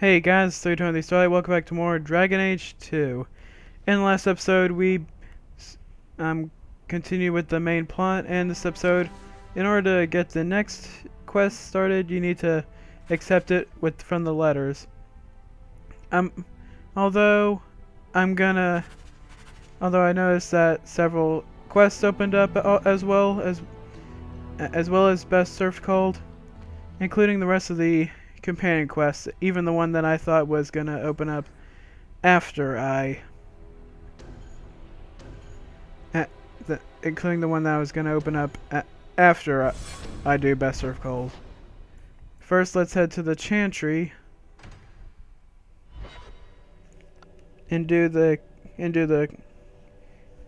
Hey guys, 320 Starlight, welcome back to more Dragon Age 2. In the last episode, we continued with the main plot, and this episode, in order to get the next quest started, you need to accept it from the letters. Although I noticed that several quests opened up as well as Best Served Cold, including the rest of the companion quest, even the one that I thought was gonna open up after including the one that was gonna open up after I do Best Served Cold. First, let's head to the Chantry and do the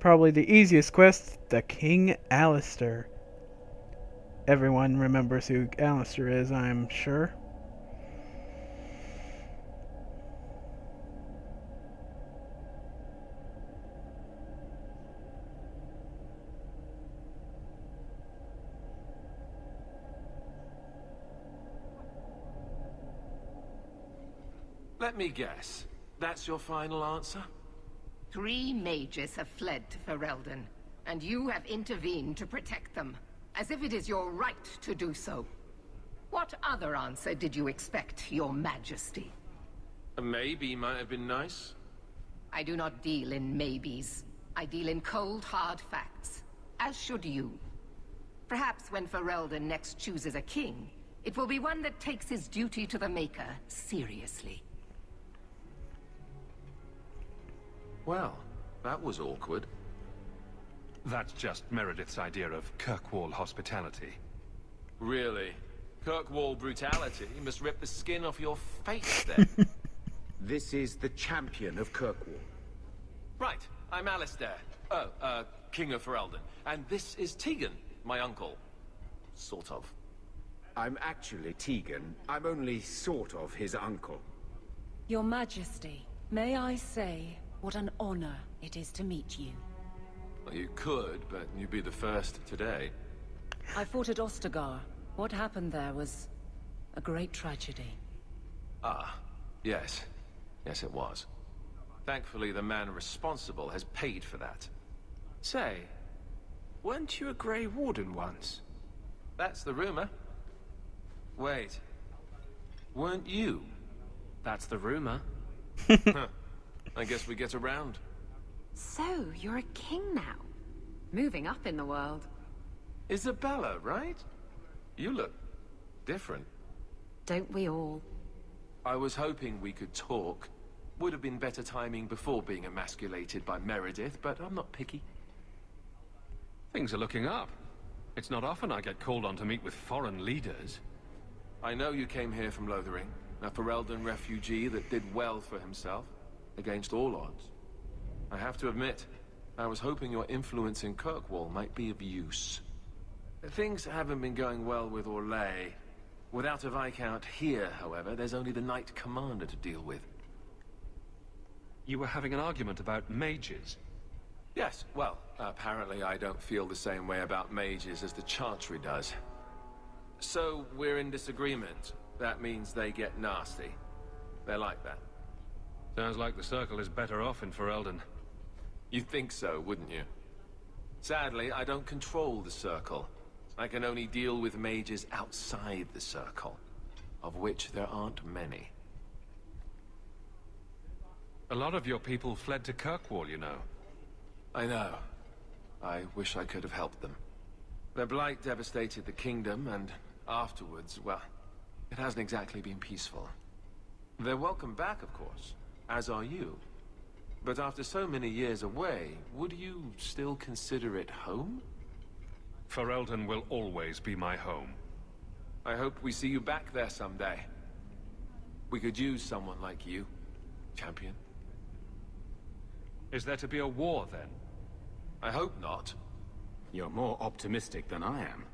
probably the easiest quest, the King Alistar. Everyone remembers who Alistar is, I'm sure. Let me guess. That's your final answer? 3 mages have fled to Ferelden, and you have intervened to protect them, as if it is your right to do so. What other answer did you expect, your majesty? A maybe might have been nice. I do not deal in maybes. I deal in cold, hard facts. As should you. Perhaps when Ferelden next chooses a king, it will be one that takes his duty to the Maker seriously. Well, that was awkward. That's just Meredith's idea of Kirkwall hospitality. Really? Kirkwall brutality must rip the skin off your face then. This is the champion of Kirkwall. Right, I'm Alistar. King of Ferelden. And this is Tegan, my uncle. Sort of. I'm actually Tegan. I'm only sort of his uncle. Your Majesty, may I say what an honor it is to meet you. Well, you could, but you'd be the first today. I fought at Ostagar. What happened there was a great tragedy. Ah, yes. Yes, it was. Thankfully, the man responsible has paid for that. Say, weren't you a Grey Warden once? That's the rumor. Wait. Weren't you? That's the rumor. Huh. I guess we get around. So, you're a king now. Moving up in the world. Isabella, right? You look different. Don't we all? I was hoping we could talk. Would have been better timing before being emasculated by Meredith, but I'm not picky. Things are looking up. It's not often I get called on to meet with foreign leaders. I know you came here from Lothering, a Ferelden refugee that did well for himself, against all odds. I have to admit, I was hoping your influence in Kirkwall might be of use. Things haven't been going well with Orlais. Without a Viscount here, however, there's only the Knight Commander to deal with. You were having an argument about mages. Yes, well, apparently I don't feel the same way about mages as the Chantry does. So, we're in disagreement. That means they get nasty. They're like that. Sounds like the Circle is better off in Ferelden. You'd think so, wouldn't you? Sadly, I don't control the Circle. I can only deal with mages outside the Circle, of which there aren't many. A lot of your people fled to Kirkwall, you know. I know. I wish I could have helped them. Their blight devastated the kingdom, and afterwards, well, it hasn't exactly been peaceful. They're welcome back, of course, as are you. But after so many years away, would you still consider it home? Ferelden will always be my home. I hope we see you back there someday. We could use someone like you, champion. Is there to be a war, then? I hope not. You're more optimistic than I am.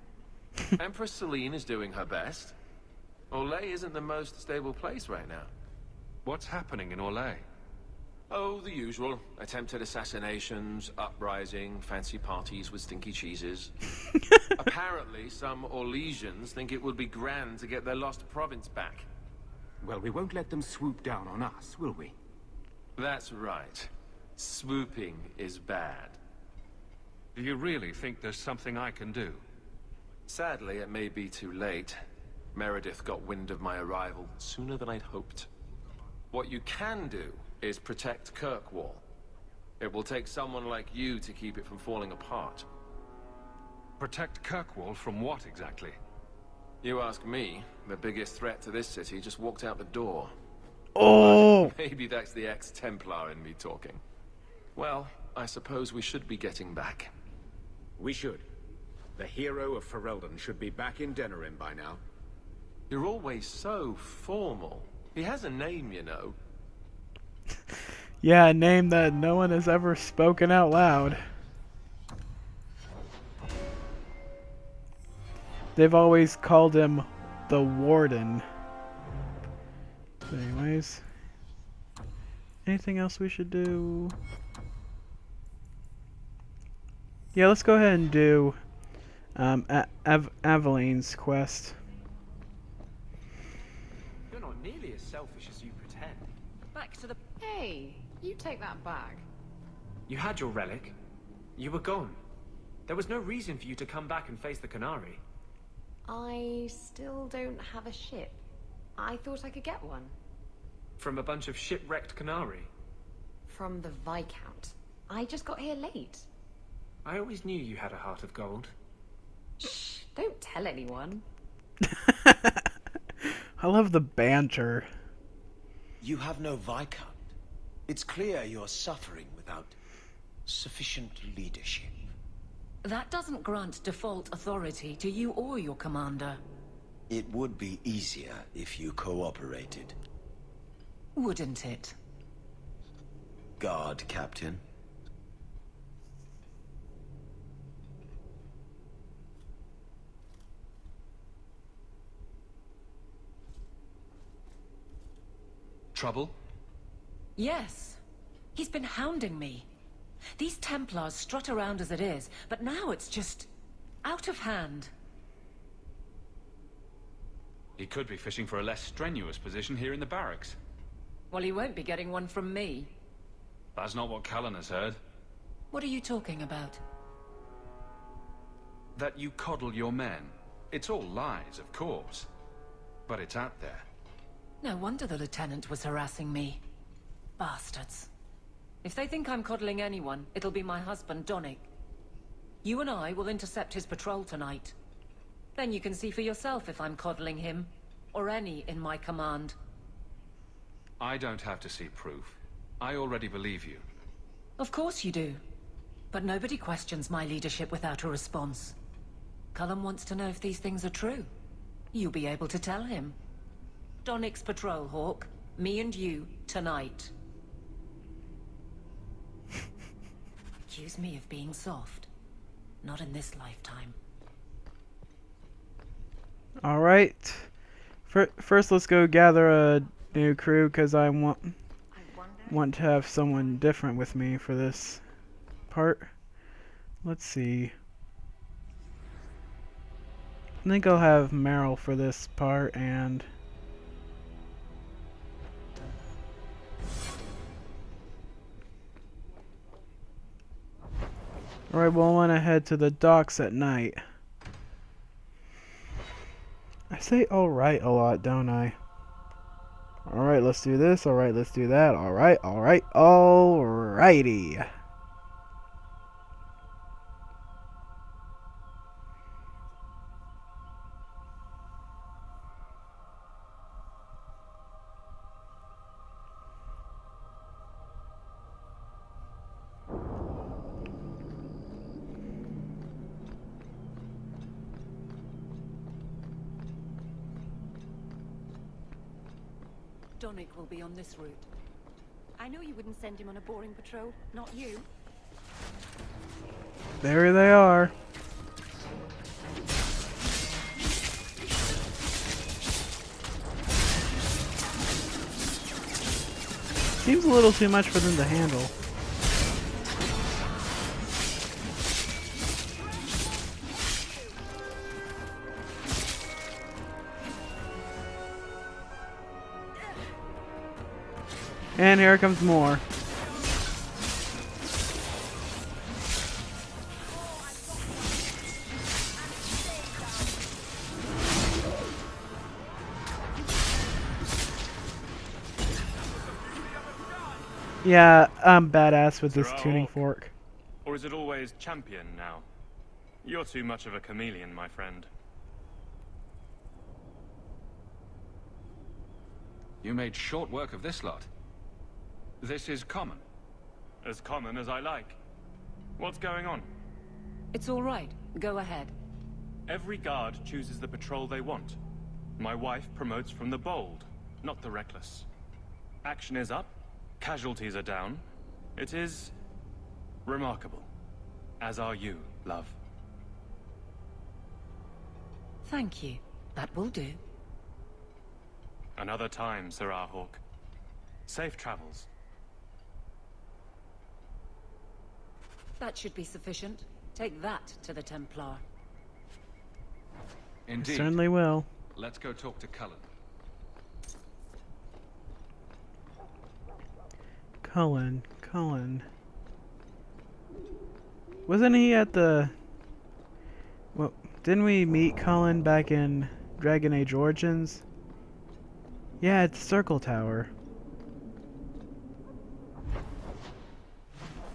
Empress Celine is doing her best. Orlais isn't the most stable place right now. What's happening in Orlais? Oh, the usual. Attempted assassinations, uprising, fancy parties with stinky cheeses. Apparently, some Orlesians think it would be grand to get their lost province back. Well, we won't let them swoop down on us, will we? That's right. Swooping is bad. Do you really think there's something I can do? Sadly, it may be too late. Meredith got wind of my arrival sooner than I'd hoped. What you can do is protect Kirkwall. It will take someone like you to keep it from falling apart. Protect Kirkwall from what exactly? You ask me, the biggest threat to this city just walked out the door. Oh! But maybe that's the ex-Templar in me talking. Well, I suppose we should be getting back. We should. The hero of Ferelden should be back in Denerim by now. You're always so formal. He has a name, you know. Yeah, a name that no one has ever spoken out loud. They've always called him the Warden. But anyways, anything else we should do? Yeah, let's go ahead and do Aveline's quest. You're not nearly as selfish as you pretend. Back to the... Hey, you take that back. You had your relic. You were gone. There was no reason for you to come back and face the Canary. I still don't have a ship. I thought I could get one. From a bunch of shipwrecked Canary. From the Viscount. I just got here late. I always knew you had a heart of gold. Shh, don't tell anyone. I love the banter. You have no Viscount. It's clear you're suffering without sufficient leadership. That doesn't grant default authority to you or your commander. It would be easier if you cooperated. Wouldn't it? Guard, Captain. Trouble? Yes. He's been hounding me. These Templars strut around as it is, but now it's just... out of hand. He could be fishing for a less strenuous position here in the barracks. Well, he won't be getting one from me. That's not what Callan has heard. What are you talking about? That you coddle your men. It's all lies, of course. But it's out there. No wonder the Lieutenant was harassing me. Bastards. If they think I'm coddling anyone, it'll be my husband, Donnic. You and I will intercept his patrol tonight. Then you can see for yourself if I'm coddling him, or any in my command. I don't have to see proof. I already believe you. Of course you do. But nobody questions my leadership without a response. Cullen wants to know if these things are true. You'll be able to tell him. Donnic's patrol, Hawk. Me and you, tonight. Accuse me of being soft. Not in this lifetime. Alright. First, let's go gather a new crew, because I want to have someone different with me for this part. Let's see. I think I'll have Meryl for this part, and... Alright, well, I want to head to the docks at night. I say alright a lot, don't I? Alright, let's do this. Alright, let's do that. Alright, alright, alrighty. Donnic will be on this route. I know you wouldn't send him on a boring patrol, not you. There they are. Seems a little too much for them to handle. And here comes more. Yeah, I'm badass with this Sir tuning Hawk. fork. Or is it always champion now? You're too much of a chameleon, my friend. You made short work of this lot. This is common. As common as I like. What's going on? It's all right. Go ahead. Every guard chooses the patrol they want. My wife promotes from the bold, not the reckless. Action is up, casualties are down. It is remarkable. As are you, love. Thank you. That will do. Another time, Sir Hawk. Safe travels. That should be sufficient. Take that to the Templar. Indeed. Certainly will. Let's go talk to Cullen. Cullen. Wasn't he at the... Well, didn't we meet Cullen back in Dragon Age Origins? Yeah, it's Circle Tower.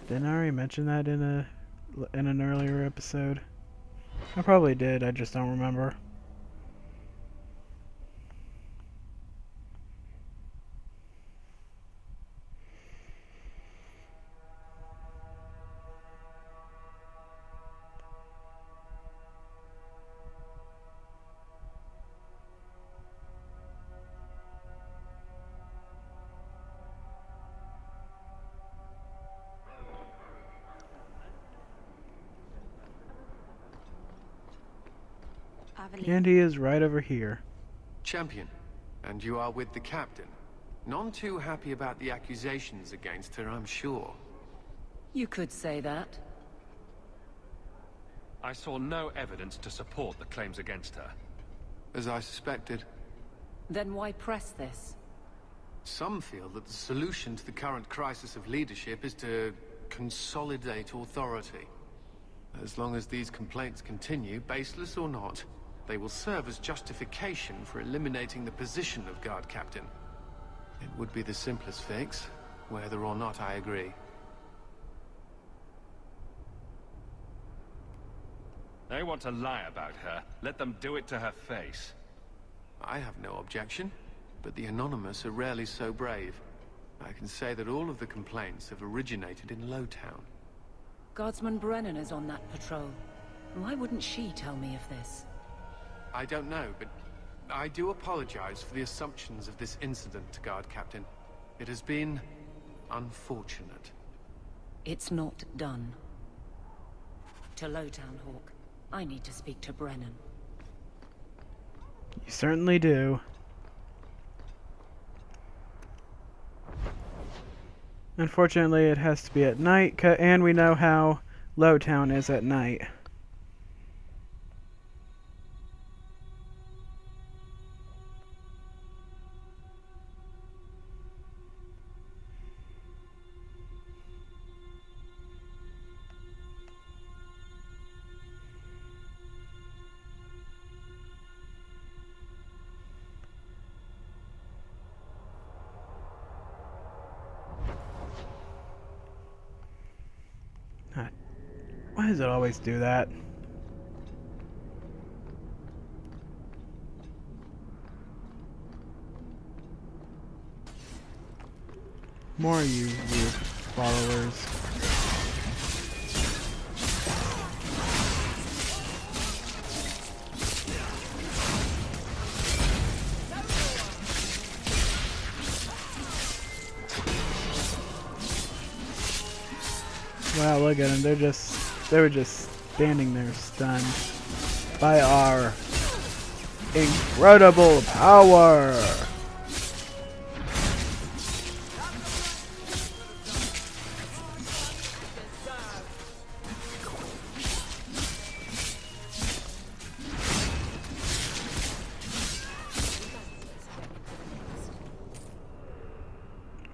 Didn't I already mention that in an earlier episode? I probably did, I just don't remember. Aveline. And he is right over here. Champion, and you are with the captain. None too happy about the accusations against her, I'm sure. You could say that. I saw no evidence to support the claims against her. As I suspected. Then why press this? Some feel that the solution to the current crisis of leadership is to consolidate authority. As long as these complaints continue, baseless or not, they will serve as justification for eliminating the position of guard captain. It would be the simplest fix, whether or not I agree. They want to lie about her. Let them do it to her face. I have no objection, but the Anonymous are rarely so brave. I can say that all of the complaints have originated in Lowtown. Guardsman Brennan is on that patrol. Why wouldn't she tell me of this? I don't know, but I do apologize for the assumptions of this incident, Guard Captain. It has been unfortunate. It's not done. To Lowtown, Hawk. I need to speak to Brennan. You certainly do. Unfortunately, it has to be at night, and we know how Lowtown is at night. Why does it always do that? More you followers. Wow, look at them. They were just standing there stunned by our incredible power.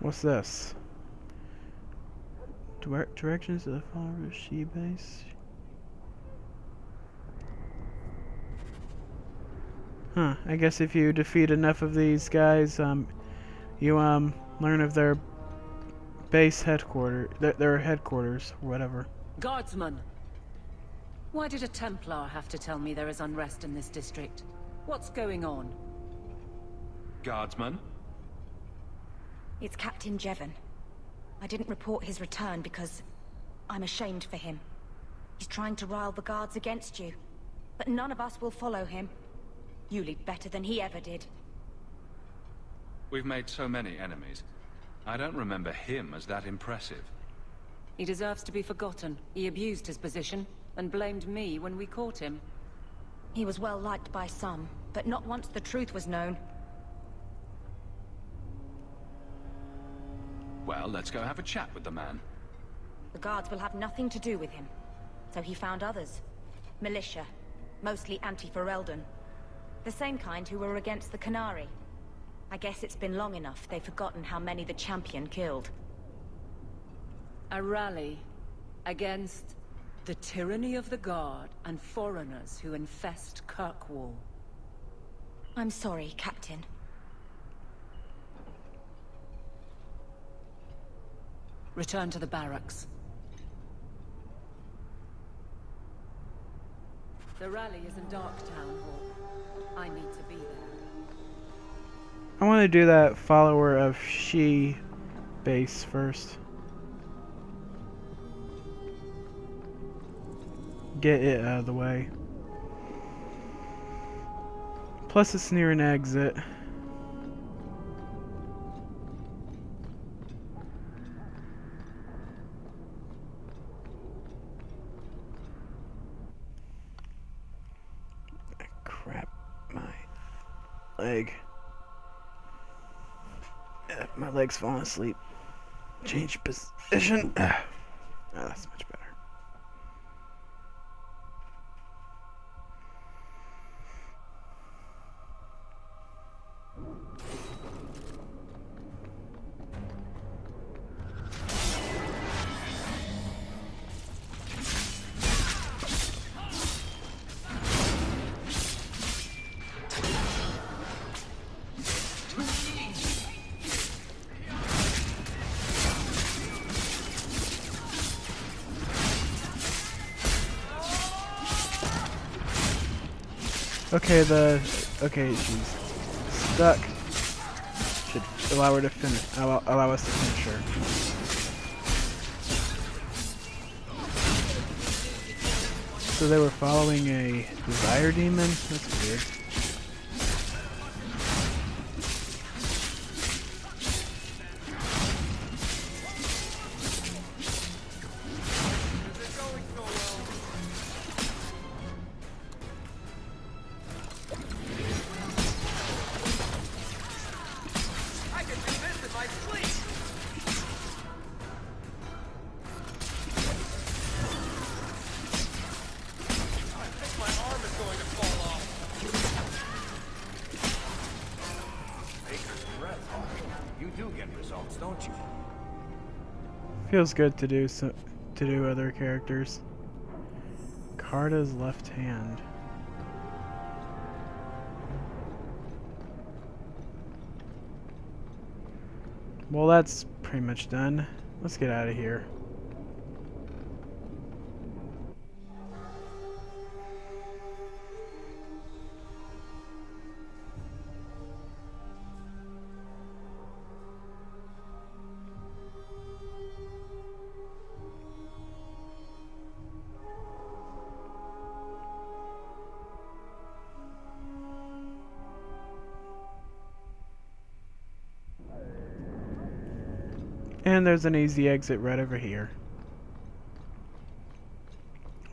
What's this? Directions to the Father She base. Huh. I guess if you defeat enough of these guys, you learn of their base headquarters, their headquarters, or whatever. Guardsman! Why did a Templar have to tell me there is unrest in this district? What's going on? Guardsman? It's Captain Jevon. I didn't report his return because I'm ashamed for him. He's trying to rile the guards against you, but none of us will follow him. You lead better than he ever did. We've made so many enemies. I don't remember him as that impressive. He deserves to be forgotten. He abused his position and blamed me when we caught him. He was well liked by some, but not once the truth was known. Well, let's go have a chat with the man. The guards will have nothing to do with him. So he found others. Militia. Mostly anti-Ferelden. The same kind who were against the Canary. I guess it's been long enough they've forgotten how many the champion killed. A rally against the tyranny of the Guard and foreigners who infest Kirkwall. I'm sorry, Captain. Return to the barracks. The rally is in Darktown, Hawk. I need to be there. I want to do that follower of She base first. Get it out of the way. Plus it's near an exit. Crap, my leg. My leg's falling asleep. Change position. Oh, that's much better. Okay, she's stuck. Should allow her to finish. Allow us to finish her. So they were following a desire demon? That's weird. Feels good to do other characters. Carta's left hand. Well, that's pretty much done. Let's get out of here. And there's an easy exit right over here.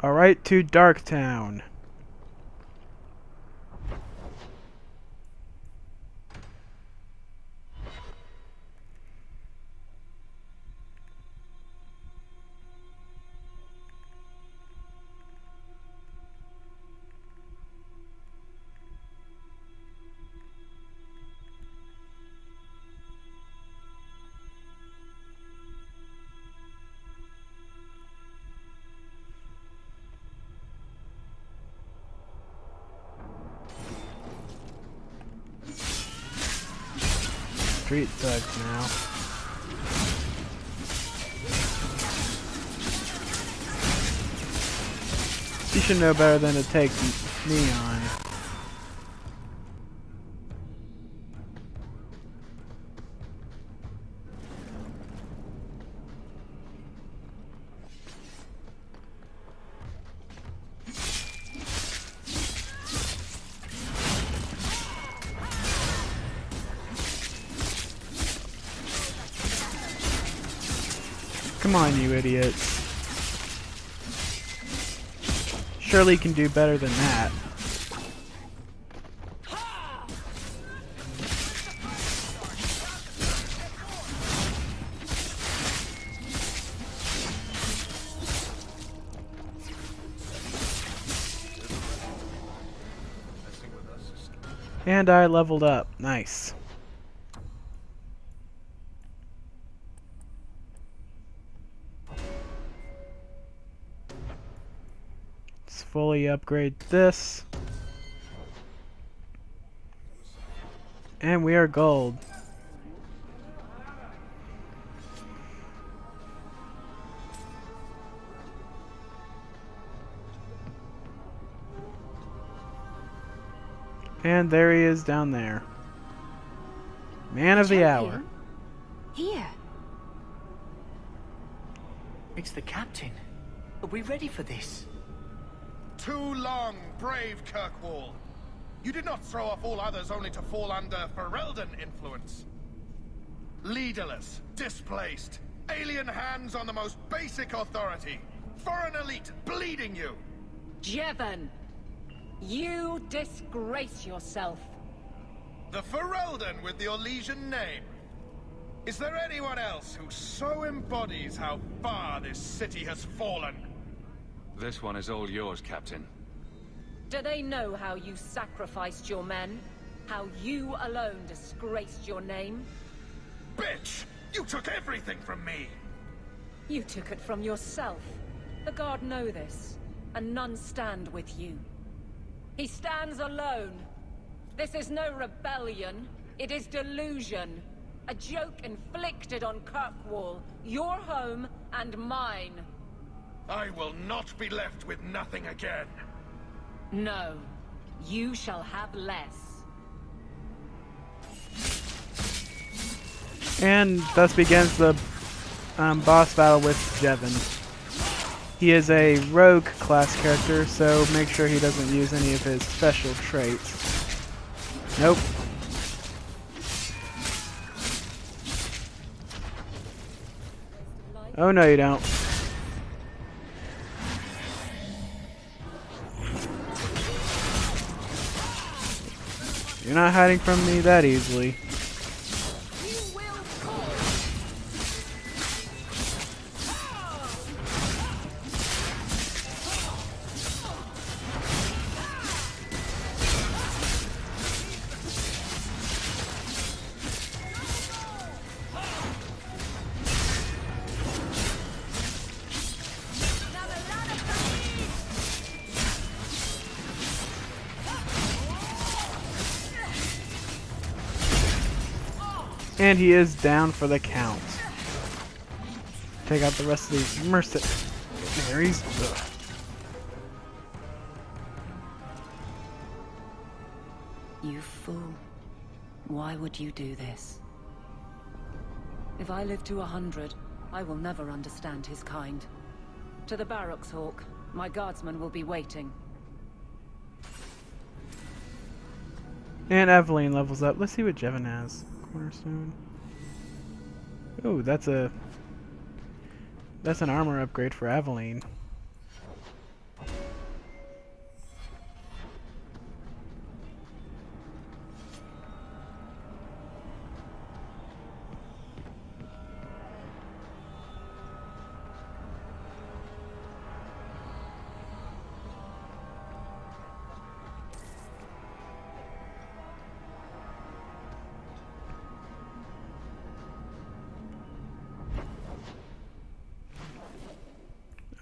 Alright, to Darktown. street thugs now. You should know better than to take me on. Come on, you idiots. Surely you can do better than that. And I leveled up. Nice. Let's fully upgrade this. And we are gold. And there he is down there. Man of the hour. Here. It's the captain. Are we ready for this? Too long, brave Kirkwall. You did not throw off all others only to fall under Ferelden influence. Leaderless, displaced, alien hands on the most basic authority. Foreign elite bleeding you. Jevon! You disgrace yourself. The Ferelden with the Orlesian name. Is there anyone else who so embodies how far this city has fallen? This one is all yours, Captain. Do they know how you sacrificed your men? How you alone disgraced your name? Bitch! You took everything from me! You took it from yourself. The Guard know this, and none stand with you. He stands alone. This is no rebellion. It is delusion. A joke inflicted on Kirkwall, your home and mine. I will not be left with nothing again. No. You shall have less. And thus begins the boss battle with Jevon. He is a rogue class character, so make sure he doesn't use any of his special traits. Nope. Oh no you don't. You're not hiding from me that easily. And he is down for the count. Take out the rest of these mercenaries. Ugh. You fool. Why would you do this? If I live to 100, I will never understand his kind. To the barracks, Hawk. My guardsmen will be waiting. And Aveline levels up. Let's see what Jevon has. Cornerstone. Oh, that's an armor upgrade for Aveline.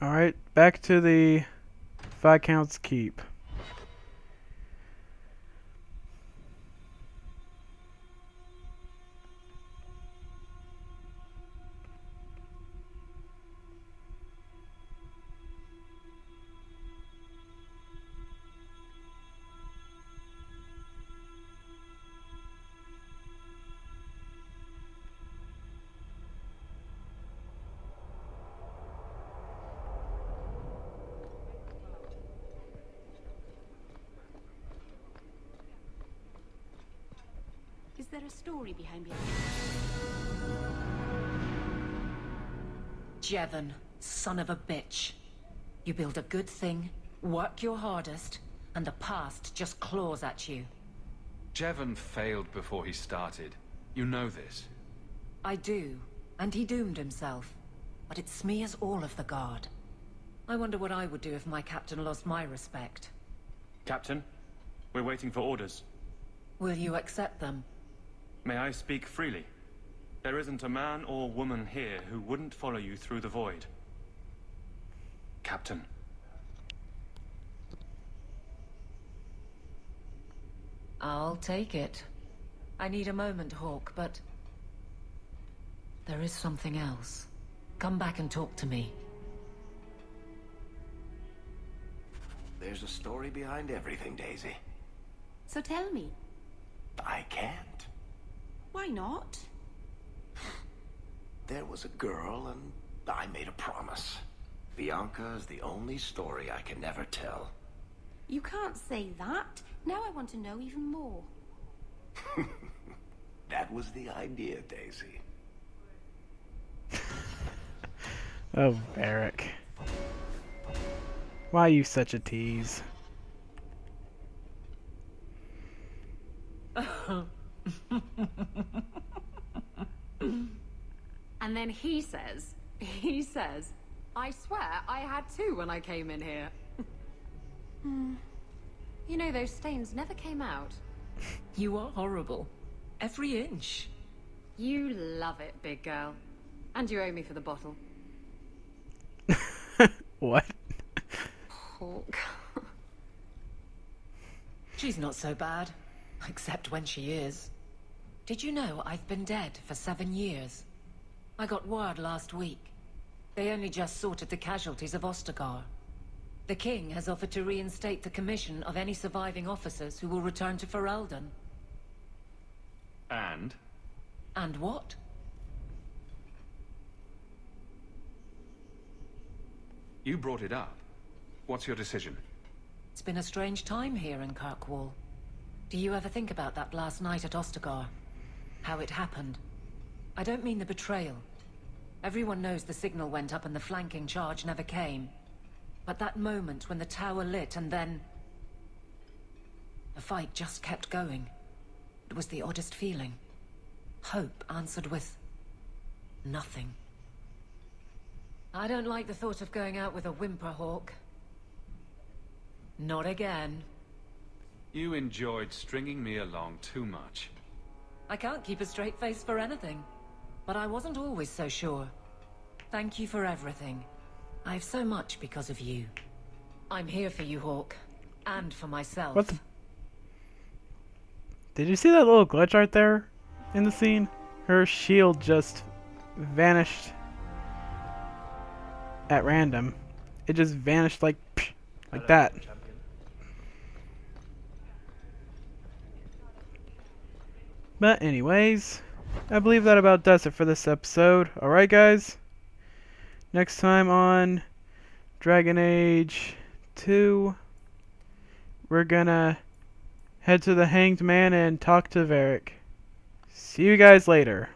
Alright, back to the Viscount's Keep. there a story behind it? Jevon, son of a bitch. You build a good thing, work your hardest, and the past just claws at you. Jevon failed before he started. You know this. I do, and he doomed himself. But it smears all of the Guard. I wonder what I would do if my captain lost my respect. Captain, we're waiting for orders. Will you accept them? May I speak freely? There isn't a man or woman here who wouldn't follow you through the void. Captain. I'll take it. I need a moment, Hawk, but... there is something else. Come back and talk to me. There's a story behind everything, Daisy. So tell me. I can't. Why not? There was a girl, and I made a promise. Bianca is the only story I can never tell. You can't say that. Now I want to know even more. That was the idea, Daisy. Oh, Varric. Why are you such a tease? And then he says, I swear I had two when I came in here. You know, those stains never came out. You are horrible. Every inch. You love it, big girl. And you owe me for the bottle. What? Hawk. She's not so bad. Except when she is. Did you know I've been dead for 7 years? I got word last week. They only just sorted the casualties of Ostagar. The king has offered to reinstate the commission of any surviving officers who will return to Ferelden. And? And what? You brought it up. What's your decision? It's been a strange time here in Kirkwall. Do you ever think about that last night at Ostagar? How it happened? I don't mean the betrayal. Everyone knows the signal went up and the flanking charge never came. But that moment when the tower lit and then... the fight just kept going. It was the oddest feeling. Hope answered with... nothing. I don't like the thought of going out with a whimper, Hawk. Not again. You enjoyed stringing me along too much. I can't keep a straight face for anything. But I wasn't always so sure. Thank you for everything. I've so much because of you. I'm here for you, Hawk. And for myself. What the... Did you see that little glitch right there in the scene? Her shield just vanished at random. It just vanished like that. But anyways, I believe that about does it for this episode. Alright guys? Next time on Dragon Age 2, we're gonna head to the Hanged Man and talk to Varric. See you guys later.